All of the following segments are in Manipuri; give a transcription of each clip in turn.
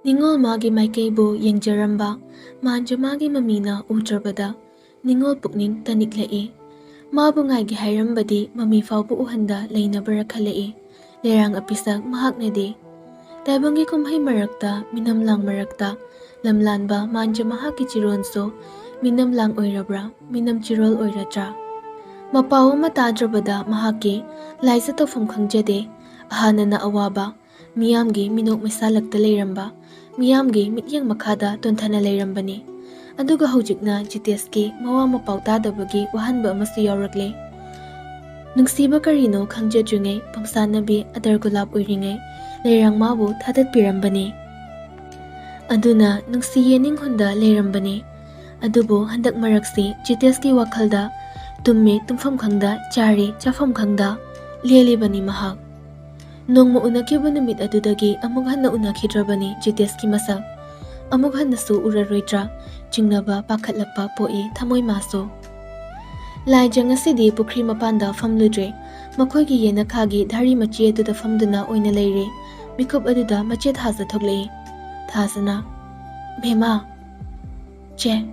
Ningol magi maikaibu yengjaramba, manja magi mamina udrabada, ningol pukning taniklai. Mabu ngaigi hairambadi mami faubu uhanda lainabara khalai, lerang apisak mahaknadi. Taibangi kumhai marakta, minamlang marakta, lamlanba manja mahaki chironso, minamlang oirabra, minam chirol oiratra. Mapaw matadrabada mahaki, laisa tofam khangjade, ahana na awaba, miyamgi minok misalakta lairamba, miyamgi mityang makada tonthana lairambani. Aduga hujikna jiteski mawa mapaw tadabagi wahanba amasu yaurakle. Nungsiba karino khangjadringai pamsanabi adar gulab oiringai, lairang mabu thatat pirambani. Aduna nungsiye ninghunda lairambani. Adubo handak maraksi jiteski wakhalda, tumme tumfam khangda chari chafam khangda lelibani mahak. Nongmo unakiba numit adudagi amuk hanna unakhidrabani jiteski masak. Amuk hannasu uraroidra, chingnaba pakhatlakpa poi thamoi maso. Laija ngasidi pukri mapanda famludre, makhoigi yena khagi dhari machi aduda famduna oina leire, mikop aduda mache thasa thoklei. Thasana, Bhema, che,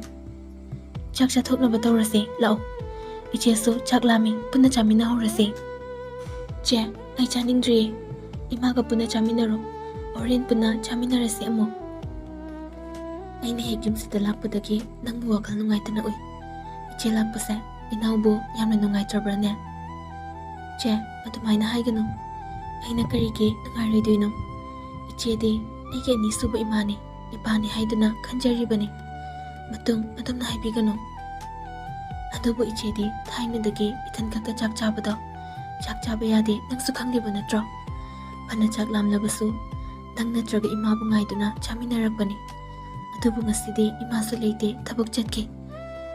chakcha thoknaba tawrase, lao. Ichesu CHEKLA punna chamina horase. Che, ai chaningdri, imaga punna chaminaro, orin punna chaminarase amo. Aina hegim sida lakpadagi nangbu wakal nungaitana ui. Iche lakpase, inaubu yamna nungaitrabrane. Che, adumaina haigano. Aina karigi nungairoiduino. Iche di, aige ni suba imani, ipani haiduna khanjaribani. Matung adumna haibigano. Adubu ichedi thainadagi ithan kakta chak chabado, chak chaba yade nangsu khangliba natro. Phana chak lamlabasu, nang natraga imabu ngaiduna chaminarakbani. Adubu ngasidi imasu leite thabuk chatke.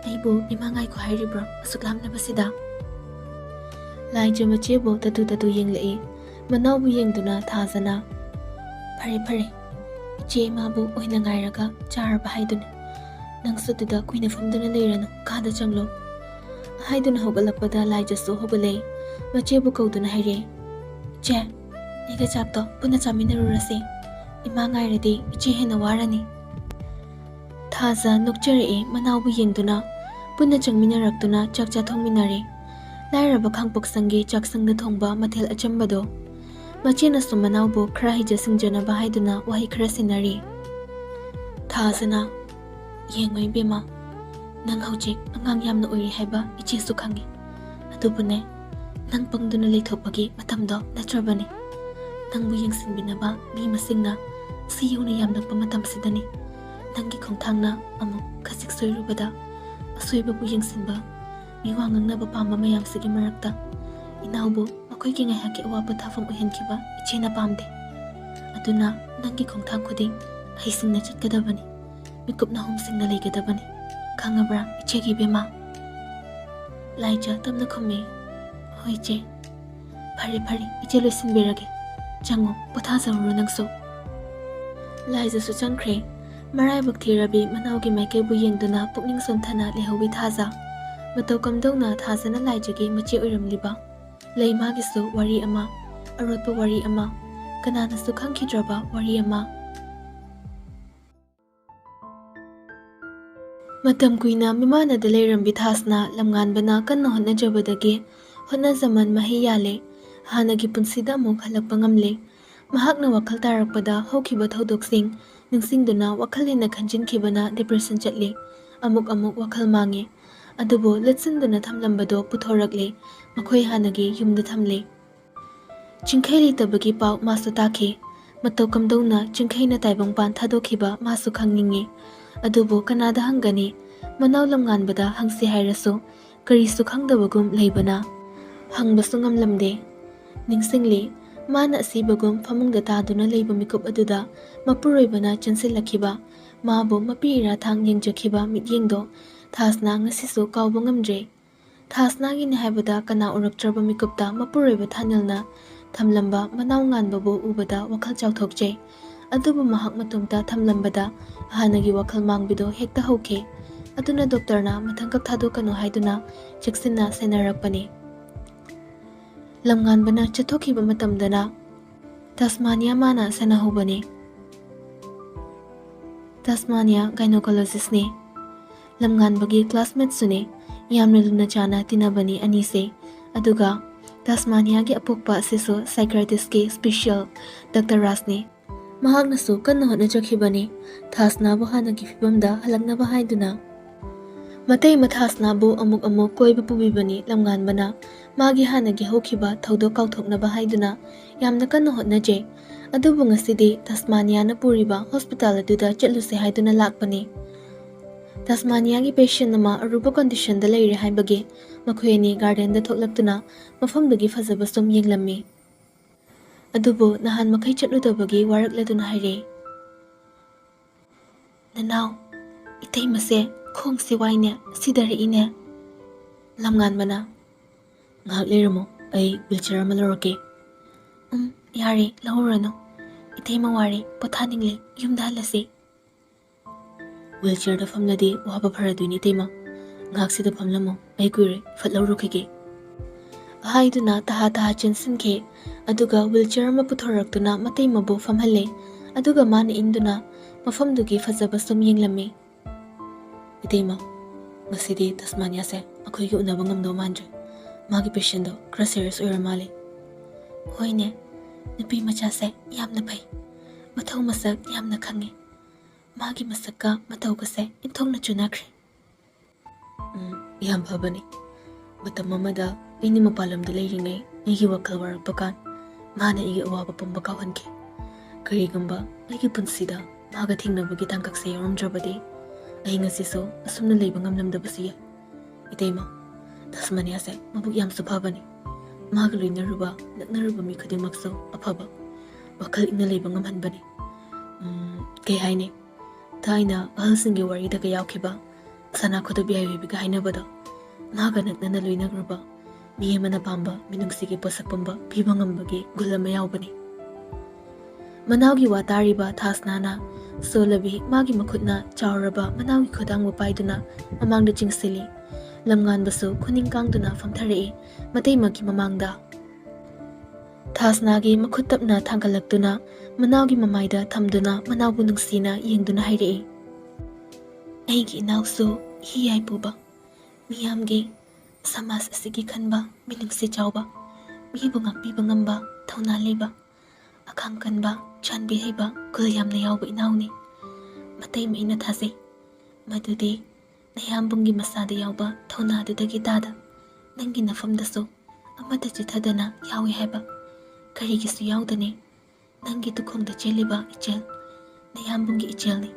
Aibu ima ngai ko hairibro asuk lamlabasida. Laija machebo tatu yenglai, manawbu yengduna thazana. Phare, iche imabu oina ngairaga charba haiduna. Nangsu tuda kuina famduna leirana kada changlo. Haiduna hogalakpada laijasu hogalei, machebu kauduna haire. Che, niga chakto punna chaminarurase, ima ngairadi iche hena warani. Thaza nukjarei manawbu yengduna, punna changminaraktuna chakcha thongminare. Lairaba khangpok sangi chaksangda thongba mathel achambado. Machena manawbu khra hija singjanaba haiduna wahi khra sinari. Thazana, yengoi bema. Nang haujik angang yamna oiri haiba ichesu khangi. Adubune, nang pangduna leithopagi matamdo natrabani. Nangbu yengsinbinaba mi masingna siyuna yamnakpa matamsidani. Nangi khongthangna amuk khasik soirubada asoibabu yengsinba miwa ngangnaba pamba mayamsigi marakta. Inaubu makoigi ngaihaki awapa thafam uhenkiba ichena pamde. Aduna nangi khongthang khuding haisingna chatkadabani. Mikupna humsingna leigadabani. Khangabra ichegi bema. Laija tamna khumi. Hoi che. Phare iche loisinbirage. Chango pothazaruru nangso. Laija su changkhre. Marai bakthirabi manawgi maikebu yengduna pukning sonthana lehobi thaza. Matau kamdongna thazana laijagi mache oiramliba. Leimagisu wari ama. Arotpa wari ama. Kananasu khangkhidraba wari ama. Matam kuina mimana da leirambi thasna lamnganbana kanna hotnajabadagi hotnazaman mahi yale hanagi punsida amuk halakpa ngamle. Mahakna wakhal tarakpada hokhiba thodoksin ningsingduna wakhal hena khanjinkhibana depression chatli. Amuk wakhal mange. Adubo letsinduna thamlambado puthorakle makhoi hanagi yumda thamle. Chingkhaili tabagi pau masu takhe. Matau kamdongna chingkhaina taibangpan thadokhiba masu khangningi. Adubo kanada hangani manaw lamnganbada hangsi hairaso karisu khangdabagum leibana hangbasu ngamlamde ningsingli mana asibagum famungda taduna leiba mikup aduda mapuroibana chansillakiba mabu mapira thang yengjakhiba mityengdo thasna ngasisu kawba ngamdre thasnagi ni haibada kana uraktraba mikupta mapuroiba thanilna thamlamba manaw nganbabu ubada wakhal chawthokje. Adubu mahak matumta thamlambada hanagi wakhal mangbido hekta hauke. Aduna doktorna mathangkak thadokano haiduna cheksinna senarakpani. Lamnganbana chathokhiba matamdana Tasmania mana sanahubani. ꯇꯁꯃꯥꯅꯤꯌꯥ ꯒꯥꯏꯅꯣꯀꯣꯂꯣꯖꯤꯁꯅꯦ, ꯂꯝꯉꯥꯟꯕꯒꯤ ꯀ꯭ꯂꯥꯁꯃꯦꯠꯁꯨꯅꯦ, ꯌꯥꯝꯅ ꯂꯨꯅ ꯆꯥꯅ ꯇꯤꯟꯅꯕꯅꯤ ꯑꯅꯤꯁꯦ꯫ ꯑꯗꯨꯒ ꯇꯁꯃꯥꯅꯤꯌꯥꯒꯤ ꯑꯄꯣꯛꯄ ꯑꯁꯤꯁꯨ ꯁꯥꯏꯀ꯭ꯔꯦꯇꯤꯁꯀꯤ ꯁ꯭ꯄꯦꯁꯤꯌꯦꯜ ꯗꯣꯛꯇꯔ ꯔꯥꯖꯅꯤ꯫ ꯃꯍꯥꯛꯅꯁꯨ ꯀꯟꯅ ꯍꯣꯠꯅꯖꯈꯤꯕꯅꯤ ꯊꯥꯁꯅꯥꯕꯨ ꯍꯥꯟꯅꯒꯤ ꯐꯤꯕꯝꯗ ꯍꯜꯂꯛꯅꯕ ꯍꯥꯏꯗꯨꯅ꯫ ꯃꯇꯩ ꯃꯊꯥꯁꯅꯥꯕꯨ ꯑꯃꯨꯛ ꯀꯣꯏꯕ ꯄꯨꯕꯤꯕꯅꯤ ꯂꯝꯉꯥꯟꯕꯅ, ꯃꯥꯒꯤ ꯍꯥꯟꯅꯒꯤ ꯍꯧꯈꯤꯕ ꯊꯧꯗꯣꯛ ꯀꯥꯎꯊꯣꯛꯅꯕ ꯍꯥꯏꯗꯨꯅ ꯌꯥꯝꯅ ꯀꯟꯅ ꯍꯣꯠꯅꯖꯩ꯫ ꯑꯗꯨꯕꯨ ꯉꯁꯤꯗꯤ ꯇꯁꯃꯥꯅꯤꯌꯥꯅ ꯄꯨꯔꯤꯕ ꯍꯣꯁꯄꯤꯇꯥꯜ ꯑꯗꯨꯗ ꯆꯠꯂꯨꯁꯦ ꯍꯥꯏꯗꯨꯅ ꯂꯥꯛꯄꯅꯤ꯫ ꯇꯁꯃꯥꯅꯤꯌꯥꯒꯤ ꯄꯦꯁꯦꯟ ꯑꯃ ꯑꯔꯨꯕ ꯀꯟꯗꯤꯁꯟꯗ ꯂꯩꯔꯦ ꯍꯥꯏꯕꯒꯤ ꯃꯈꯣꯏ ꯑꯅꯤ ꯒꯥꯔꯗꯦꯟꯗ ꯊꯣꯛꯂꯛꯇꯨꯅ ꯃꯐꯝꯗꯨꯒꯤ ꯐꯖꯕ ꯁꯨꯝ ꯌꯦꯡꯂꯝꯃꯤ꯫ ꯑꯗꯨꯕꯨ ꯅꯍꯥꯟ ꯃꯈꯩ ꯆꯠꯂꯨꯗꯕꯒꯤ ꯋꯥꯔꯛꯂꯗꯨꯅ ꯍꯥꯏꯔꯦ, "ꯅꯅꯥꯎ, ꯏꯇꯩꯃꯁꯦ ꯈꯣꯡꯁꯦ ꯋꯥꯏꯅꯦ, ꯁꯤꯗꯔꯛꯏꯅꯦ"꯫ ꯂꯝꯉꯥꯟꯕꯅ, "ꯉꯥꯏꯍꯥꯛ ꯂꯩꯔꯝꯃꯣ, ꯑꯩ ꯋꯤꯜꯆꯤꯌꯔ ꯑꯃ ꯂꯧꯔꯛꯀꯦ"꯫ ꯌꯥꯔꯦ, ꯂꯧꯔꯨꯔꯅꯨ, ꯏꯇꯩꯃ ꯋꯥꯔꯦ, ꯄꯣꯊꯥꯅꯤꯡꯂꯦ, ꯌꯨꯝꯗ ꯍꯜꯂꯁꯤ꯫ ꯋꯤꯜꯆꯤꯌꯔꯗ ꯐꯝꯂꯗꯤ ꯋꯥꯕ ꯐꯔꯗꯣꯏꯅꯤ ꯏꯇꯩꯃ, ꯉꯥꯏꯍꯥꯛ ꯁꯤꯗ ꯐꯝꯂꯝꯃꯣ, ꯑꯩ ꯀꯨꯏꯔꯣꯏ, ꯐꯠ ꯂꯧꯔꯨꯈꯤꯒꯦ ꯍꯥꯏꯗꯨꯅ ꯇꯍꯥ ꯆꯦꯟꯁꯤꯟꯈꯤ꯫ ꯑꯗꯨꯒ ꯋꯤꯜꯆꯤꯌꯔ ꯑꯃ ꯄꯨꯊꯣꯔꯛꯇꯨꯅ ꯃꯇꯩꯃꯕꯨ ꯐꯝꯍꯜꯂꯦ꯫ ꯑꯗꯨꯒ ꯃꯥꯅ ꯏꯟꯗꯨꯅ ꯃꯐꯝꯗꯨꯒꯤ ꯐꯖꯕ ꯁꯨꯝ ꯌꯦꯡꯂꯝꯃꯤ꯫ "ꯏꯇꯩꯃ, ꯉꯁꯤꯗꯤ ꯇꯁꯃꯥꯅꯤꯌꯥꯁꯦ ꯑꯩꯈꯣꯏꯒꯤ ꯎꯅꯕ ꯉꯝꯗꯧ ꯃꯥꯟꯗ꯭ꯔꯦ, ꯃꯥꯒꯤ ꯄꯦꯁꯦꯟꯗꯣ ꯈꯔ ꯁꯤꯔꯤꯌꯁ ꯑꯣꯏꯔ ꯃꯥꯜꯂꯦ"꯫ "ꯍꯣꯏꯅꯦ, ꯅꯨꯄꯤ ꯃꯆꯥꯁꯦ ꯌꯥꯝꯅ ꯐꯩ, ꯃꯊꯧ ꯃꯁꯛ ꯌꯥꯝꯅ ꯈꯪꯉꯤ, ꯃꯥꯒꯤ ꯃꯁꯛꯀ ꯃꯇꯧꯒꯁꯦ ꯏꯟꯊꯣꯛꯅ ꯆꯨꯅꯈ꯭ꯔꯦ"꯫ "ꯌꯥꯝ ꯐꯕꯅꯤ꯫ ꯃꯇꯝ ꯑꯃꯗ ꯑꯩꯅ ꯃꯄꯥꯟ ꯂꯝꯗ ꯂꯩꯔꯤꯉꯩ ꯑꯩꯒꯤ ꯋꯥꯈꯜ ꯋꯥꯔꯛꯄ ꯀꯥꯟ ꯃꯥꯅ ꯑꯩꯒꯤ ꯑꯋꯥꯕ ꯄꯨꯝꯕ ꯀꯥꯎꯍꯟꯈꯤ꯫ ꯀꯔꯤꯒꯨꯝꯕ ꯑꯩꯒꯤ ꯄꯨꯟꯁꯤꯗ ꯃꯥꯒ ꯊꯦꯡꯅꯕꯒꯤ ꯇꯥꯡꯀꯛꯁꯦ ꯌꯥꯎꯔꯝꯗ꯭ꯔꯕꯗꯤ ꯑꯩ ꯉꯁꯤꯁꯨ ꯑꯁꯨꯝꯅ ꯂꯩꯕ ꯉꯝꯂꯝꯗꯕꯁꯨ ꯌꯥꯏ꯫ ꯏꯇꯩꯃ, ꯇꯁꯃꯥꯅꯤꯌꯥꯁꯦ ꯃꯕꯨꯛ ꯌꯥꯝꯁꯨ ꯐꯕꯅꯤ, ꯃꯥꯒ ꯂꯣꯏꯅꯔꯨꯕ ꯅꯛꯅꯔꯨꯕ ꯃꯤ ꯈꯨꯗꯤꯡꯃꯛꯁꯨ ꯑꯐꯕ, ꯋꯥꯈꯜ ꯏꯪꯅ ꯂꯩꯕ ꯉꯝꯍꯟꯕꯅꯤ꯫ ꯀꯩ ꯍꯥꯏꯅꯤ, ꯊꯥꯏꯅ ꯑꯍꯜꯁꯤꯡꯒꯤ ꯋꯥꯔꯤꯗꯒ ꯌꯥꯎꯈꯤꯕ ꯁꯅꯥ ꯈꯨꯗꯞ ꯌꯥꯏꯕꯤꯒ ꯍꯥꯏꯅꯕꯗꯣ, ꯃꯥꯒ ꯅꯛꯅꯅ ꯂꯣꯏꯅꯔꯨꯕ ꯃꯤ ꯑꯃꯅ ꯄꯥꯝꯕ ꯃꯤꯅꯨꯡꯁꯤꯒꯤ ꯄꯣꯠꯁꯛ ꯄꯨꯝꯕ ꯄꯤꯕ ꯉꯝꯕꯒꯤ ꯒꯨꯟ ꯑꯃ ꯌꯥꯎꯕꯅꯤ"꯫ ꯃꯅꯥꯎꯒꯤ ꯋꯥ ꯇꯥꯔꯤꯕ ꯊꯥꯁꯅꯥꯅ ꯁꯣꯜꯂꯕꯤ ꯃꯥꯒꯤ ꯃꯈꯨꯠꯅ ꯆꯥꯎꯔꯕ ꯃꯅꯥꯎꯒꯤ ꯈꯨꯗꯥꯡꯕꯨ ꯄꯥꯏꯗꯨꯅ ꯃꯃꯥꯡꯗ ꯆꯤꯡꯁꯤꯜꯂꯤ꯫ ꯂꯝꯉꯥꯟꯕꯁꯨ ꯈꯨꯅꯤꯡ ꯀꯥꯡꯗꯨꯅ ꯐꯝꯊꯔꯛꯏ ꯃꯇꯩꯃꯒꯤ ꯃꯃꯥꯡꯗ꯫ ꯊꯥꯁꯅꯥꯒꯤ ꯃꯈꯨꯠ ꯇꯞꯅ ꯊꯥꯡꯒꯠꯂꯛꯇꯨꯅ ꯃꯅꯥꯎꯒꯤ ꯃꯃꯥꯏꯗ ꯊꯝꯗꯨꯅ ꯃꯅꯥꯎꯕꯨ ꯅꯨꯡꯁꯤꯅ ꯌꯦꯡꯗꯨꯅ ꯍꯥꯏꯔꯛꯏ, "ꯑꯩꯒꯤ ꯏꯅꯥꯎꯁꯨ ꯍꯤꯌꯥꯏ ꯄꯨꯕ, ꯃꯤꯌꯥꯝꯒꯤ ꯁꯃꯥꯖ ꯑꯁꯤꯒꯤ ꯈꯟꯕ ꯃꯤꯅꯨꯡꯁꯤ ꯆꯥꯎꯕ, ꯃꯤꯕꯨ ꯉꯥꯛꯄꯤꯕ ꯉꯝꯕ ꯊꯧꯅꯥ ꯂꯩꯕ, ꯑꯈꯥꯡ ꯀꯟꯕ, ꯆꯥꯟꯕꯤ ꯍꯩꯕ ꯒꯨꯜ ꯌꯥꯝꯅ ꯌꯥꯎꯕ ꯏꯅꯥꯎꯅꯤ꯫ ꯃꯇꯩꯃ ꯑꯩꯅ ꯊꯥꯖꯩ ꯃꯗꯨꯗꯤ ꯅꯌꯥꯝꯕꯨꯡꯒꯤ ꯃꯁꯥꯗ ꯌꯥꯎꯕ ꯊꯧꯅꯥꯗꯨꯗꯒꯤ ꯇꯥꯗ ꯅꯪꯒꯤ ꯅꯐꯝꯗꯁꯨ ꯑꯃꯠꯇ ꯆꯤꯊꯗꯅ ꯌꯥꯎꯏ ꯍꯥꯏꯕ, ꯀꯔꯤꯒꯤꯁꯨ ꯌꯥꯎꯗꯅꯤ, ꯅꯪꯒꯤ ꯇꯨꯈꯣꯡꯗ ꯆꯦꯜꯂꯤꯕ ꯏꯆꯦꯜ ꯅꯌꯥꯝꯕꯨꯡꯒꯤ ꯏꯆꯦꯜꯅꯤ,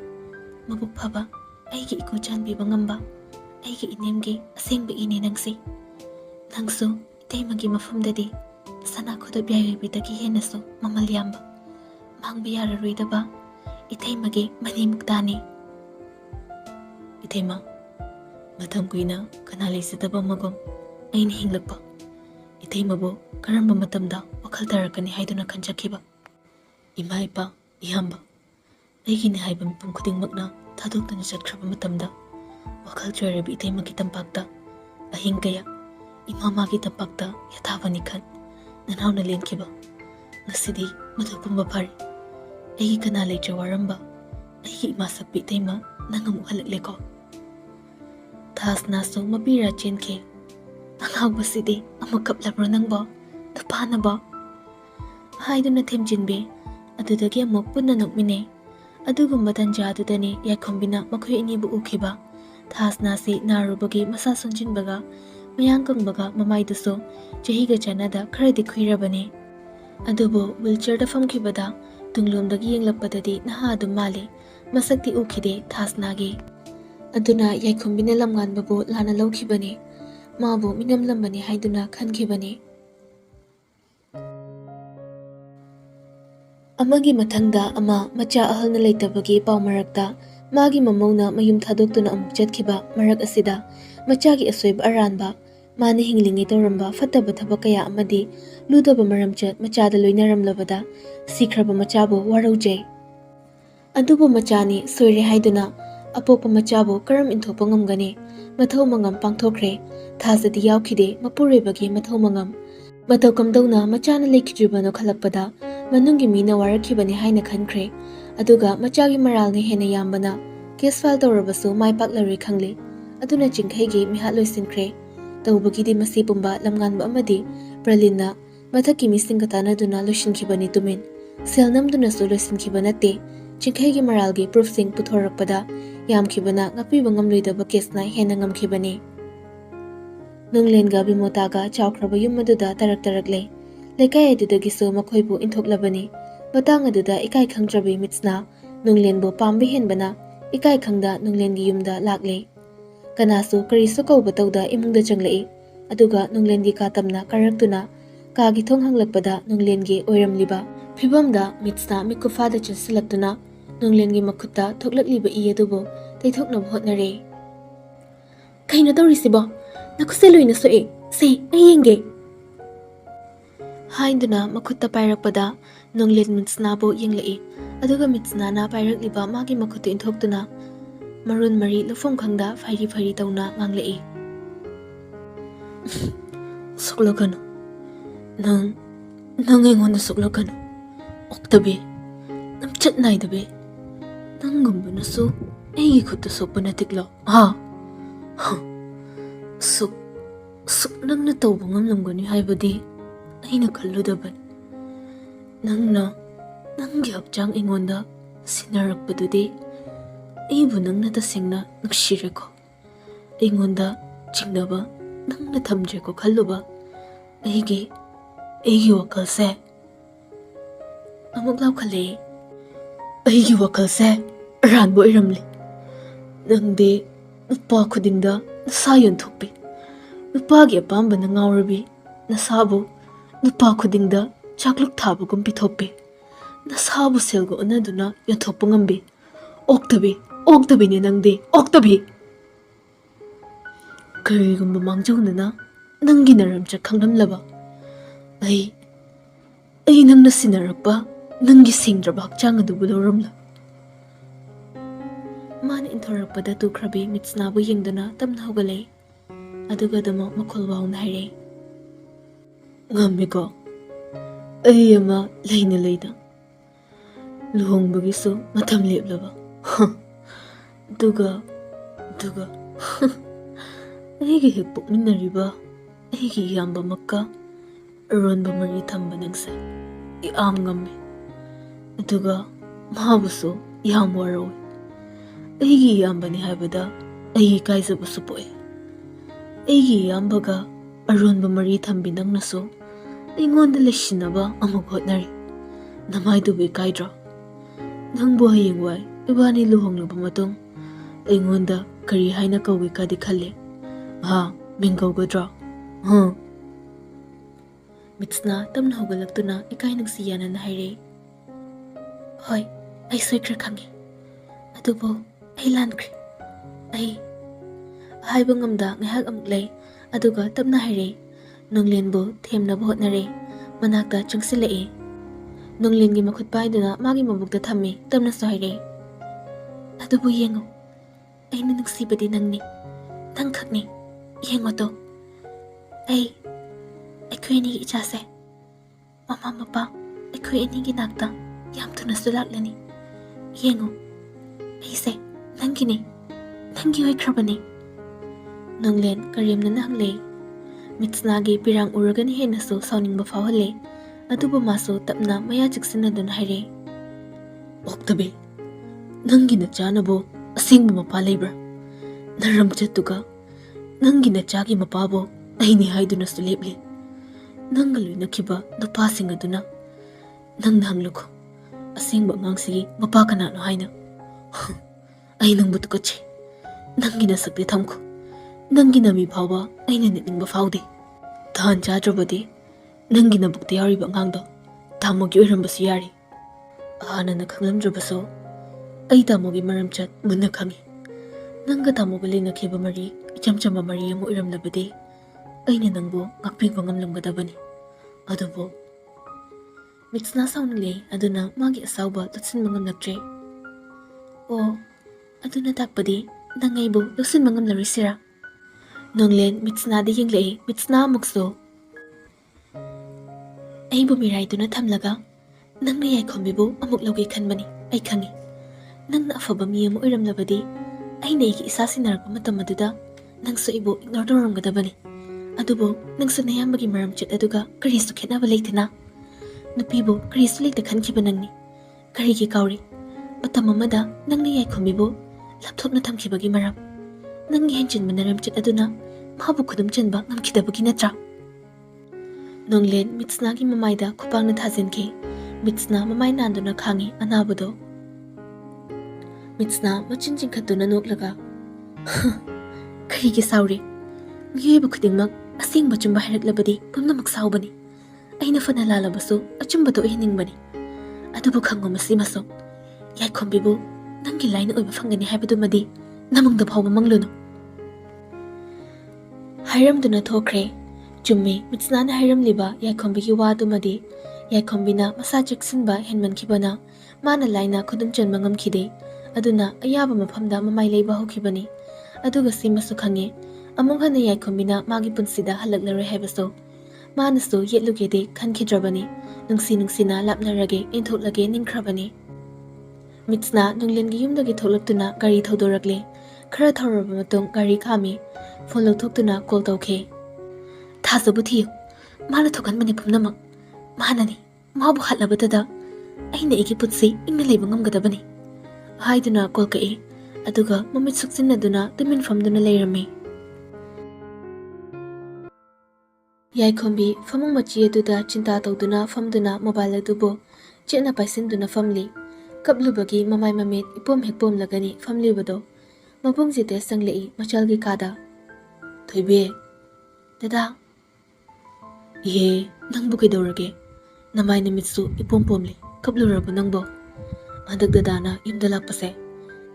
ꯃꯕꯨꯛ ꯐꯕ, ꯑꯩꯒꯤ ꯏꯀꯨ ꯆꯥꯟꯕꯤꯕ ꯉꯝꯕ, ꯑꯩꯒꯤ ꯏꯅꯦꯝꯒꯤ ꯑꯁꯦꯡꯕ ꯏꯅꯦ ꯅꯪꯁꯤ꯫ ꯅꯪꯁꯨ ꯏꯇꯩꯃꯒꯤ ꯃꯐꯝꯗꯗꯤ ꯁꯅꯥ ꯈꯨꯗꯞ ꯌꯥꯏꯕꯤꯗꯒꯤ ꯍꯦꯟꯅꯁꯨ ꯃꯃꯜ ꯌꯥꯝꯕ, ꯃꯥꯡꯕ ꯌꯥꯔꯔꯣꯏꯗꯕ ꯏꯇꯩꯃꯒꯤ ꯃꯅꯤ ꯃꯨꯛꯇꯥꯅꯤ"꯫ "ꯏꯇꯩꯃ, ꯃꯇꯝ ꯀꯨꯏꯅ ꯀꯅꯥ ꯂꯩꯖꯗꯕ ꯑꯃꯒꯨꯝ ꯑꯩꯅ ꯍꯤꯡꯂꯛꯄ, ꯏꯇꯩꯃꯕꯨ ꯀꯔꯝꯕ ꯃꯇꯝꯗ ꯋꯥꯈꯜ ꯇꯥꯔꯛꯀꯅꯤ ꯍꯥꯏꯗꯨꯅ ꯈꯟꯖꯈꯤꯕ, ꯏꯃꯥ ꯏꯄꯥ ꯏꯌꯥꯝꯕ ꯑꯩꯒꯤꯅꯤ ꯍꯥꯏꯕ ꯃꯤꯄꯨꯝ ꯈꯨꯗꯤꯡꯃꯛꯅ ꯊꯥꯗꯣꯛꯇꯨꯅ ꯆꯠꯈ꯭ꯔꯕ ꯃꯇꯝꯗ ꯋꯥꯈꯜ ꯆꯣꯏꯔꯕꯤ ꯏꯇꯩꯃꯒꯤ ꯇꯝꯄꯥꯛꯇ ꯑꯍꯤꯡ ꯀꯌꯥ ꯏꯃꯥ ꯃꯥꯒꯤ ꯇꯝꯄꯥꯛꯇ ꯌꯥꯊꯥꯕꯅꯤ ꯈꯟ ꯅꯅꯥꯎꯅ ꯂꯦꯟꯈꯤꯕ, ꯉꯁꯤꯗꯤ ꯃꯗꯨ ꯄꯨꯝꯕ ꯐꯔꯦ, ꯑꯩꯒꯤ ꯀꯅꯥ ꯂꯩꯇ꯭ꯔ ꯋꯥꯔꯝꯕ ꯑꯩꯒꯤ ꯏꯃꯥ ꯁꯛꯄꯤ ꯏꯇꯩꯃ ꯅꯪ ꯑꯃꯨꯛ ꯍꯜꯂꯛꯂꯦꯀꯣ"꯫ ꯊꯥꯁꯅꯥꯁꯨ ꯃꯄꯤꯔꯥ ꯆꯦꯟꯈꯤ꯫ "ꯑꯉꯥꯎꯕꯁꯤꯗꯤ ꯑꯃꯨꯛ ꯀꯞꯂꯕ꯭ꯔꯣ ꯅꯪꯕꯣ, ꯅꯨꯄꯥꯅꯕꯣ"꯫ ꯍꯥꯏꯗꯨꯅ ꯊꯦꯝꯖꯤꯟꯕꯤ꯫ ꯑꯗꯨꯗꯒꯤ ꯑꯃꯨꯛ ꯄꯨꯟꯅ ꯅꯣꯛꯃꯤꯟꯅꯩ꯫ ꯑꯗꯨꯒꯨꯝꯕ ꯇꯟꯖꯥꯗꯨꯗꯅꯤ ꯌꯥꯏꯈꯣꯝꯕꯤꯅ ꯃꯈꯣꯏ ꯑꯅꯤꯕꯨ ꯎꯈꯤꯕ꯫ ꯊꯥꯁꯅꯥꯁꯤ ꯅꯥꯔꯨꯕꯒꯤ ꯃꯁꯥ ꯁꯣꯟꯖꯤꯟꯕꯒ ꯃꯌꯥꯡ ꯀꯪꯕꯒ ꯃꯃꯥꯏꯗꯨꯁꯨ ꯆꯍꯤꯒ ꯆꯥꯟꯅꯗ ꯈꯔꯗꯤ ꯈꯨꯏꯔꯕꯅꯤ꯫ ꯑꯗꯨꯕꯨ ꯋꯤꯜꯆꯤꯌꯔꯗ ꯐꯝꯈꯤꯕꯗ ꯇꯨꯡꯂꯣꯝꯗꯒꯤ ꯌꯦꯡꯂꯛꯄꯗꯗꯤ ꯅꯍꯥ ꯑꯗꯨꯝ ꯃꯥꯜꯂꯤ, ꯃꯁꯛꯇꯤ ꯎꯈꯤꯗꯦ ꯊꯥꯁꯅꯥꯒꯤ꯫ ꯑꯗꯨꯅ ꯌꯥꯏꯈꯣꯝꯕꯤꯅ ꯂꯝꯉꯥꯟꯕꯕꯨ ꯂꯥꯟꯅ ꯂꯧꯈꯤꯕꯅꯤ, ꯃꯥꯕꯨ ꯃꯤꯅꯝꯂꯝꯕꯅꯤ ꯍꯥꯏꯗꯨꯅ ꯈꯟꯈꯤꯕꯅꯤ꯫ ꯑꯃꯒꯤ ꯃꯊꯪꯗ ꯑꯃ ꯃꯆꯥ ꯑꯍꯜꯅ ꯂꯩꯇꯕꯒꯤ ꯄꯥꯎ ꯃꯔꯛꯇ ꯃꯥꯒꯤ ꯃꯃꯧꯅ ꯃꯌꯨꯝ ꯊꯥꯗꯣꯛꯇꯨꯅ ꯑꯃꯨꯛ ꯆꯠꯈꯤꯕ ꯃꯔꯛ ꯑꯁꯤꯗ ꯃꯆꯥꯒꯤ ꯑꯁꯣꯏꯕ ꯑꯔꯥꯟꯕ, ꯃꯥꯅ ꯍꯤꯡꯂꯤꯉꯩ ꯇꯧꯔꯝꯕ ꯐꯠꯇꯕ ꯊꯕꯛ ꯀꯌꯥ ꯑꯃꯗꯤ ꯂꯨꯗꯕ ꯃꯔꯝꯆꯠ ꯃꯆꯥꯗ ꯂꯣꯏꯅꯔꯝꯂꯕꯗ ꯁꯤꯈ꯭ꯔꯕ ꯃꯆꯥꯕꯨ ꯋꯥꯔꯧꯖꯩ꯫ ꯑꯗꯨꯕꯨ ꯃꯆꯥꯅꯤ ꯁꯣꯏꯔꯦ ꯍꯥꯏꯗꯨꯅ ꯑꯄꯣꯛꯄ ꯃꯆꯥꯕꯨ ꯀꯔꯝ ꯏꯟꯊꯣꯛꯄ ꯉꯝꯒꯅꯤ? ꯃꯊꯧ ꯃꯉꯝ ꯄꯥꯡꯊꯣꯛꯈ꯭ꯔꯦ, ꯊꯥꯖꯗꯤ ꯌꯥꯎꯈꯤꯗꯦ ꯃꯄꯨꯔꯣꯏꯕꯒꯤ ꯃꯊꯧ ꯃꯉꯝ꯫ ꯃꯇꯧ ꯀꯝꯗꯧꯅ ꯃꯆꯥꯅ ꯂꯩꯈꯤꯗ꯭ꯔꯤꯕꯅꯣ ꯈꯜꯂꯛꯄꯗ ꯃꯅꯨꯡꯒꯤ ꯃꯤꯅ ꯋꯥꯔꯛꯈꯤꯕꯅꯤ ꯍꯥꯏꯅ ꯈꯟꯈ꯭ꯔꯦ꯫ Aduga machagi maralni hena yambana case file tawrabasu mai paklarui khangli aduna chingkhaigi mihat loisinkre tawbagidi masi pumba lamganba amadi Berlinna mathaki misinga tanaduna loisinkhibani tumin selnamduna su loisinkiba natte chingkhaigi maralgi proofsing puthorakpada yamkhibana ngapiba ngamloidaba kesna hena ngamkhibani Nunglenga bimotaga chawkraba yumaduda tarak lekai adudagisu makhoibu inthoklabani batang aduda ikai khangtrabi mitsna nunglenbo pambi henbana ikai khangda nunglengi yumda lakle kanasu karisu kauba tawda imungda changlei aduga nunglengi katamna karaktuna kagi thong hanglakpada nunglengi oiramliba phibamda mitsna mikufada chinsilaktuna nunglengi makhutta thoklakliba iyedubo taithokna hotnare kaina tawrisibo nakuseloina soe se ayenge hainduna makhutta pairakpada nunglen mitsna bo yenglei aduga mitsna na pairakliba magi makhutta inthoktuna marun mari lufong khangda fairi tawna nganglei suklokano nang engonda suklokano oktabe namchat naidabe nangumbuna su egi khutta sopana tiklo ha suk nangna tawba ngamlamgani haibadi aina kalludabani nanggi hakchang ingonda sinarakpadudi aibu nangna tasengna nuksireko ingonda chingnaba nangna thamjeko khalluba aigi wakalse amuk laukhale aigi wakalse ranbo iramle nangde nupa khudingda nasa yonthokpi nupagi apambana ngawrabi nasabu nupa khudingda chakluk thabagum pithokpi nasabu selgo onaduna yothokpa ngambi oktabi ne nangde oktabi karigumba mangjawna nangi naramcha khanglamlaba ai nangna sinarakpa nangi singdraba hakchang adubu lawramla mana inthorakpada tukhrabi mitsnabu yengduna tamna hogalei aduga damo makhulwauna haire ngammiko ai ama leina luhongbagisu matham leplaba duga aigi hek pokminariba aigi yamba makka aronba mari thamba nangse yam ngamme aduga mahabusu yam waroi aigi yambani haibada aigi kaizabusu poe aigi yambaga aronba mari thambi nangnasu ingonda leshinaba amuk hotnari namaidubi kaidra nangbo hayengwai ibani luhonglaba matung ingonda kari haina kawgi kadi khalle ha mingkawgadra mitsna tamna hogalaktuna ikai nangsi yanana haire hoi ai soikra khangi adubo ai lankre ai haiba ngamda ngahak amuk lei aduga tamna haire nunglenbo themnaba hotnare manakta changsilei nunglengi makhut paiduna magi mabukta thammi tamna soire adubu yengo aina nuksibadi nangni nangkhakni yengo to aikhoi ni ichase mama mapa aikhoi ani gi nakta yam thuna sulaklani yengo aise nanggi oikrabani nunglen karimna nanglei mitsnagi pirang uragani henasu sauningba fawhale adubu maso tapna maya chiksinadun haire oktabe nangi na chanabo asingba mapa leibra naramchatuga nangi na chagi mapabo aini haiduna sulepli nangalu nakhiba nupasinga duna nang hangluko asingba ngangsigi mapa kanano haina ai nangbu tukache nangi na sakde thamko nangi na mi phawa aina ningba fawde than chadrabadi nangi na bukte yariba ngangdo tamogi oirambasu yari ana na khanglamdrabaso ai tamogi maramchat munna khangi nanga tamoga lena kheba mari ichamchamba mari amu oiramlabadi aina nangbo ngakpigba ngamlamgadabani adubo mitsna saunle aduna magi asauba tutsinba ngamlaktre o aduna takpadi nangaibu lusinba ngamlarisira nunglen mitsna de yenglei mitsna mukso aibu mirai tuna thamlaga nangna yai khombibu amuk logi khanbani ꯑꯩ ꯈꯪꯉꯤ ꯅꯪꯅ ꯑꯐꯕ ꯃꯤ ꯑꯃ ꯑꯣꯏꯔꯝꯂꯕꯗꯤ ꯑꯩꯅ ꯑꯩꯒꯤ ꯏꯁꯥ ꯁꯤꯟꯅꯔꯛꯄ ꯃꯇꯝ ꯑꯗꯨꯗ ꯅꯪꯁꯨ ꯑꯩꯕꯨ ꯏꯒꯅꯣꯔ ꯇꯧꯔꯝꯒꯗꯕꯅꯤ ꯑꯗꯨꯕꯨ ꯅꯪꯁꯨ ꯅꯌꯥꯝꯕꯒꯤ ꯃꯔꯝꯆꯠ ꯑꯗꯨꯒ ꯀꯔꯤꯁꯨ ꯈꯦꯠꯅꯕ ꯂꯩꯇꯦꯅ ꯅꯨꯄꯤꯕꯨ ꯀꯔꯤꯁꯨ ꯂꯩꯇ ꯈꯟꯈꯤꯕ ꯅꯪꯅꯤ ꯀꯔꯤꯒꯤ ꯀꯥꯎꯔꯤ ꯃꯇꯝ ꯑꯃꯗ ꯅꯪꯅ ꯌꯥꯏꯈꯣꯝꯕꯤꯕꯨ ꯂꯥꯞꯊꯣꯛꯅ ꯊꯝꯈꯤꯕꯒꯤ ꯃꯔꯝ ꯅꯪꯒꯤ ꯍꯦꯟꯖꯤꯟꯕ ꯅꯔꯝꯆꯠ ꯑꯗꯨꯅ ꯃꯥꯕꯨ ꯈꯨꯗꯨꯝ ꯆꯟꯕ ꯉꯝꯈꯤꯗꯕꯒꯤ ꯅꯠꯇ꯭ꯔꯥ ꯅꯣꯡꯂꯦꯟ ꯃꯤꯠꯁꯅꯥꯒꯤ ꯃꯃꯥꯏꯗ ꯈꯨꯄꯥꯛꯅ ꯊꯥꯖꯤꯟꯈꯤ ꯃꯤꯠꯁꯅꯥ ꯃꯃꯥꯏ ꯅꯥꯟꯗꯨꯅ ꯈꯥꯡꯉꯤ ꯑꯅꯥꯕꯗꯣ ꯃꯤꯠꯁꯅꯥ ꯃꯆꯤꯟ ꯆꯤꯡꯈꯠꯇꯨꯅ ꯅꯣꯛꯂꯒ ꯀꯔꯤꯒꯤ ꯁꯥꯎꯔꯤ ꯃꯤꯑꯣꯏꯕ ꯈꯨꯗꯤꯡꯃꯛ ꯑꯁꯦꯡꯕ ꯆꯨꯝꯕ ꯍꯥꯏꯔꯛꯂꯕꯗꯤ ꯄꯨꯝꯅꯃꯛ ꯁꯥꯎꯕꯅꯤ ꯑꯩꯅ ꯐꯅ ꯂꯥꯜꯂꯕꯁꯨ ꯑꯆꯨꯝꯕꯗꯣ ꯑꯣꯏꯍꯟꯅꯤꯡꯕꯅꯤ ꯑꯗꯨꯕꯨ ꯈꯪꯉꯨ ꯃꯁꯤꯃꯁꯨ ꯌꯥꯏꯈꯣꯝꯕꯤꯕꯨ ꯅꯪꯒꯤ ꯂꯥꯏꯅ ꯑꯣꯏꯕ ꯐꯪꯒꯅꯤ ꯍꯥꯏꯕꯗꯨꯃꯗꯤ ꯅꯃꯪꯗ ꯐꯥꯎꯕ ꯃꯪꯂꯨꯅꯨ ꯍꯥꯏꯔꯝꯗꯨꯅ ꯊꯣꯛꯈ꯭ꯔꯦ ꯆꯨꯝꯃꯤ ꯃꯤꯠꯁꯅꯥꯅ ꯍꯥꯏꯔꯝꯂꯤꯕ ꯌꯥꯏꯈꯣꯝꯕꯤꯒꯤ ꯋꯥꯗꯨꯃꯗꯤ ꯌꯥꯏꯈꯣꯝꯕꯤꯅ ꯃꯁꯥ ꯆꯦꯛꯁꯤꯟꯕ ꯍꯦꯟꯃꯟꯈꯤꯕꯅ ꯃꯥꯅ ꯂꯥꯏꯅ ꯈꯨꯗꯨꯝ ꯆꯟꯕ ꯉꯝꯈꯤꯗꯦ ꯑꯗꯨꯅ ꯑꯌꯥꯕ ꯃꯐꯝꯗ ꯃꯃꯥꯏ ꯂꯩꯕ ꯍꯧꯈꯤꯕꯅꯤ ꯑꯗꯨꯒ ꯁꯤꯃꯁꯨ ꯈꯪꯉꯤ ꯑꯃꯨꯛ ꯍꯟꯅ ꯌꯥꯏꯈꯣꯝꯕꯤꯅ ꯃꯥꯒꯤ ꯄꯨꯟꯁꯤꯗ ꯍꯜꯂꯛꯂꯔꯣꯏ ꯍꯥꯏꯕꯁꯨ ꯃꯥꯅꯁꯨ ꯌꯦꯠꯂꯨꯒꯦꯗꯤ ꯈꯟꯈꯤꯗ꯭ꯔꯕꯅꯤ ꯅꯨꯡꯁꯤꯅ ꯂꯥꯞꯅꯔꯒꯦ ꯏꯟꯊꯣꯛꯂꯒꯦ ꯅꯤꯡꯈ꯭ꯔꯕꯅꯤ ꯃꯤꯠꯁꯅꯥ ꯅꯨꯡꯂꯦꯟꯒꯤ ꯌꯨꯝꯗꯒꯤ ꯊꯣꯛꯂꯛꯇꯨꯅ ꯒꯥꯔꯤ ꯊꯧꯗꯣꯔꯛꯂꯦ ꯈꯔ ꯊꯧꯔꯕ ꯃꯇꯨꯡ ꯒꯥꯔꯤ ꯈꯥꯝꯃꯤ ꯐꯣꯟ ꯂꯧꯊꯣꯛꯇꯨꯅ ꯀꯣꯜ ꯇꯧꯈꯤ ꯊꯥꯖꯕꯨ ꯊꯤꯌꯨ ꯃꯥꯅ ꯊꯣꯛꯍꯟꯕꯅꯤ ꯄꯨꯝꯅꯃꯛ ꯃꯥꯅꯅꯤ ꯃꯥꯕꯨ ꯍꯥꯠꯂꯕꯗꯨꯗ ꯑꯩꯅ ꯑꯩꯒꯤ ꯄꯨꯟꯁꯤ ꯏꯪꯅ ꯂꯩꯕ ꯉꯝꯒꯗꯕꯅꯤ ꯍꯥꯏꯗꯨꯅ ꯀꯣꯜ ꯀꯛꯏ ꯑꯗꯨꯒ ꯃꯃꯤꯠ ꯁꯨꯛꯆꯤꯟꯅꯗꯨꯅ ꯇꯨꯃꯤꯟ ꯐꯝꯗꯨꯅ ꯂꯩꯔꯝꯃꯤ ꯌꯥꯏꯈꯣꯝꯕꯤ ꯐꯃꯨꯡ ꯃꯆꯤ ꯑꯗꯨꯗ ꯆꯤꯟꯇꯥ ꯇꯧꯗꯨꯅ ꯐꯝꯗꯨꯅ ꯃꯣꯕꯥꯏꯜ ꯑꯗꯨꯕꯨ ꯆꯦꯠꯅ ꯄꯥꯏꯁꯤꯟꯗꯨꯅ ꯐꯝꯂꯤ ꯀꯞꯂꯨꯕꯒꯤ ꯃꯃꯥꯏ ꯃꯃꯤꯠ ꯏꯄꯣꯝ ꯍꯦꯛ ꯄꯣꯝꯂꯒꯅꯤ ꯐꯝꯂꯤꯕꯗꯣ ꯃꯕꯨꯡ ꯖꯤꯇꯦꯁ ꯆꯪꯂꯛꯏ ꯃꯆꯜꯒꯤ ꯀꯥꯗ ꯊꯣꯏꯕꯤ ꯗꯗꯥ ꯏꯍꯦ ꯅꯪꯕꯨ ꯀꯩꯗꯧꯔꯒꯦ ꯅꯃꯥꯏ ꯅꯨꯃꯤꯠꯁꯨ ꯏꯄꯣꯝ ꯄꯣꯝꯂꯤ ꯀꯞꯂꯨꯔꯕ ꯅꯪꯕꯣ ꯍꯟꯗꯛ ꯗꯗꯥꯅ ꯌꯨꯝꯗ ꯂꯥꯛꯄꯁꯦ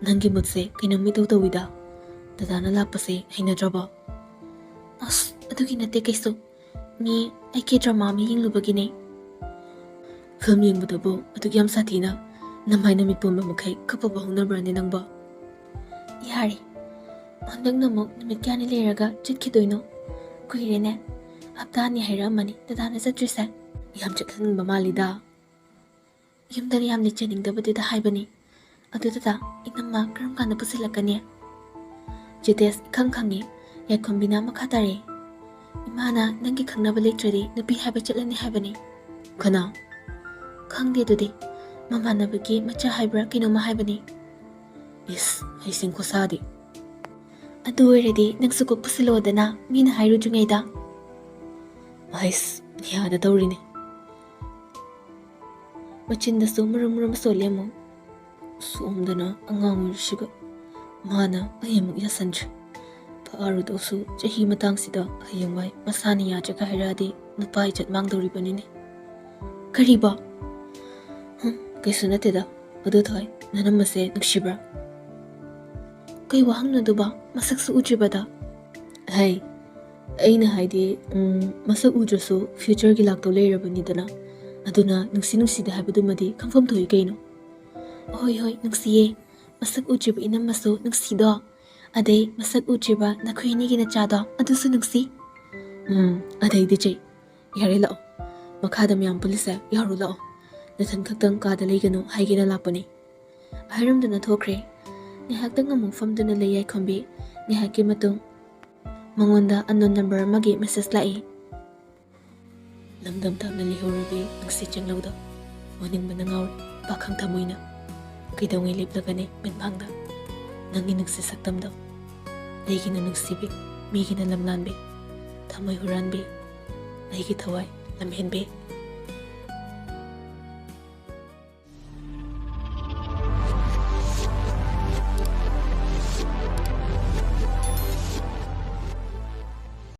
ꯅꯪꯒꯤ ꯃꯨꯠꯁꯦ ꯀꯩꯅꯣꯝ ꯏꯇꯧ ꯇꯧꯏꯗ ꯗꯗꯥꯅ ꯂꯥꯛꯄꯁꯦ ꯍꯩꯅꯗ꯭ꯔꯕꯣ ꯑꯁ ꯑꯗꯨꯒꯤ ꯅꯠꯇꯦ ꯀꯩꯁꯨ ꯃꯤ ꯑꯩꯒꯤ ꯗ꯭ꯔꯃꯥ ꯑꯃ ꯌꯦꯡꯂꯨꯕꯒꯤꯅꯦ ꯐꯤल्म ꯌꯦꯡꯕꯗꯕꯨ ꯑꯗꯨꯛ ꯌꯥꯝ ꯁꯥꯊꯤꯅ ꯅꯃꯥꯏ ꯅꯨꯃꯤꯠ ꯄꯣꯝꯕ ꯃꯈꯩ ꯀꯞꯄꯕ ꯍꯧꯅꯕ꯭ꯔꯅꯦ ꯅꯪꯕꯣ ꯌꯥꯔꯦ ꯍꯟꯗꯛꯅ ꯑꯃꯨꯛ ꯅꯨꯃꯤꯠ ꯀꯌꯥꯅꯤ ꯂꯩꯔꯒ ꯆꯠꯈꯤꯗꯣꯏꯅꯣ ꯀꯨꯏꯔꯦꯅꯦ ꯍꯞꯇꯥꯅꯤ ꯍꯥꯏꯔꯛꯑꯝꯃꯅꯤ ꯗꯗꯥꯅ ꯆꯠꯇ꯭ꯔꯤꯁꯦ ꯌꯥꯝ ꯆꯠꯍꯟꯅꯤꯡꯕ ꯃꯥꯜꯂꯤꯗ ꯌꯨꯝꯗ ꯌꯥꯝ ꯂꯩꯖꯅꯤꯡꯗꯕꯗꯨꯗ ꯍꯥꯏꯕꯅꯤ ꯑꯗꯨꯗ ꯏꯅꯝꯃ ꯀꯔꯝ ꯀꯥꯟꯗ ꯄꯨꯁꯤꯜꯂꯛꯀꯅꯤ ꯖꯤꯇꯦꯁ ꯏꯈꯪ ꯈꯪꯉꯤ ꯌꯥꯏꯈꯣꯝꯕꯤꯅ ꯃꯈꯥ ꯇꯥꯔꯦ ꯏꯃꯥꯅ ꯅꯪꯒꯤ ꯈꯪꯅꯕ ꯂꯩꯇ꯭ꯔꯗꯤ ꯅꯨꯄꯤ ꯍꯥꯏꯕ ꯆꯠꯂꯅꯤ ꯍꯥꯏꯕꯅꯤ ꯀꯅꯥ ꯈꯪꯗꯦ ꯑꯗꯨꯗꯤ ꯃꯃꯥꯟꯅꯕꯒꯤ ꯃꯆꯥ ꯍꯥꯏꯕ꯭ꯔꯥ ꯀꯩꯅꯣꯝꯃ ꯍꯥꯏꯕꯅꯤ ꯏꯁ ꯍꯩꯁꯤꯡ ꯈꯨꯁꯥꯗꯤ ꯑꯗꯨ ꯑꯣꯏꯔꯗꯤ ꯅꯪꯁꯨ ꯀꯣꯛ ꯄꯨꯁꯤꯜꯂꯛꯑꯣꯗꯅ ꯃꯤꯅ ꯍꯥꯏꯔꯨꯗ꯭ꯔꯤꯉꯩꯗ ꯑꯩꯁ ꯌꯥꯗ ꯇꯧꯔꯤꯅꯤ ꯃꯆꯤꯟꯗꯁꯨ ꯃꯨꯔꯨꯝ ꯁꯣꯜꯂꯤ ꯑꯃꯨꯛ ꯁꯣꯝꯗꯅ ꯑꯉꯥꯡ ꯑꯣꯏꯔꯤꯁꯤꯒ ꯃꯥꯅ ꯑꯩ ꯑꯃꯨꯛ ꯌꯥꯁꯟꯗ꯭ꯔꯤ ꯐꯥꯔꯨꯗꯧꯁꯨ ꯆꯍꯤ ꯃꯇꯥꯡꯁꯤꯗ ꯍꯌꯦꯡꯋꯥꯏ ꯃꯁꯥꯅ ꯌꯥꯗ꯭ꯔꯒ ꯍꯥꯏꯔꯛꯑꯗꯤ ꯅꯨꯄꯥ ꯏꯖꯠ ꯃꯥꯡꯗꯧꯔꯤꯕꯅꯤꯅꯦ ꯀꯔꯤꯕꯣ ꯀꯩꯁꯨ ꯅꯠꯇꯦꯗ ꯑꯗꯨ ꯊꯣꯏ ꯅꯅꯝꯃꯁꯦ ꯅꯨꯡꯁꯤꯕ꯭ꯔꯥ ꯀꯩ ꯋꯥꯍꯪꯅꯣꯗꯨꯕ ꯃꯁꯛꯁꯨ ꯎꯗ꯭ꯔꯤꯕꯗ ꯍꯩ ꯑꯩꯅ ꯍꯥꯏꯗꯤ ꯃꯁꯛ ꯎꯗ꯭ꯔꯁꯨ ꯐ꯭ꯌꯨꯆꯔꯒꯤ ꯂꯥꯛꯇꯧ ꯂꯩꯔꯕꯅꯤꯗꯅ ꯑꯗꯨꯅ ꯅꯨꯡꯁꯤꯗꯦ ꯍꯥꯏꯕꯗꯨꯃꯗꯤ ꯈꯪꯐꯝ ꯊꯣꯛꯏ ꯀꯩꯅꯣ ꯍꯣꯏ ꯅꯨꯡꯁꯤꯌꯦ ꯃꯁꯛ ꯎꯗ꯭ꯔꯤꯕ ꯏꯅꯝꯃꯁꯨ ꯅꯨꯡꯁꯤꯗꯣ ꯑꯗꯩ ꯃꯁꯛ ꯎꯗ꯭ꯔꯤꯕ ꯅꯈꯣꯏ ꯑꯅꯤꯒꯤ ꯅꯆꯥꯗꯣ ꯑꯗꯨꯁꯨ ꯅꯨꯡꯁꯤ ꯑꯗꯩꯗꯤ ꯆꯩ ꯌꯥꯔꯦ ꯂꯥꯛꯑꯣ ꯃꯈꯥꯗ ꯃꯌꯥꯝ ꯄꯨꯂꯤꯁꯦ ꯌꯥꯎꯔꯨ ꯂꯥꯛꯑꯣ ꯅꯊꯟ ꯈꯛꯇꯪ ꯀꯥꯗ ꯂꯩꯒꯅꯨ ꯍꯥꯏꯒꯦꯅ ꯂꯥꯛꯄꯅꯤ ꯍꯥꯏꯔꯝꯗꯨꯅ ꯊꯣꯛꯈ꯭ꯔꯦ ꯉꯥꯏꯍꯥꯛꯇꯪ ꯑꯃꯨꯛ ꯐꯝꯗꯨꯅ ꯂꯩ ꯌꯥꯏꯈꯣꯝꯕꯤ ꯉꯥꯏꯍꯥꯛꯀꯤ ꯃꯇꯨꯡ ꯃꯉꯣꯟꯗ ꯑꯟꯅꯣꯟ ꯅꯝꯕꯔ ꯑꯃꯒꯤ ꯃꯦꯁꯦꯖ ꯂꯥꯛꯏ ꯂꯝꯗꯝ ꯊꯥꯞꯅ ꯂꯩꯍꯧꯔꯕꯤ ꯅꯨꯡꯁꯤ ꯆꯤꯡꯂꯧꯗ ꯋꯥꯅꯤꯡꯕꯅ ꯉꯥꯎꯔꯤ ꯄꯥꯈꯪ ꯊꯃꯣꯏꯅ ꯀꯩꯗꯧꯉꯩ ꯂꯦꯞꯂꯒꯅꯤ ꯃꯤꯠꯃꯥꯡꯗ ꯅꯪꯒꯤ ꯅꯨꯡꯁꯤ ꯁꯛꯇꯝꯗꯣ ꯑꯩꯒꯤꯅ ꯅꯨꯡꯁꯤꯕꯤ ꯃꯤꯒꯤꯅ ꯂꯝꯂꯥꯟꯕꯤ ꯊꯃꯣꯏ ꯍꯨꯔꯥꯟꯕꯤ ꯑꯩꯒꯤ ꯊꯋꯥꯏ ꯂꯝꯍꯦꯟꯕꯤ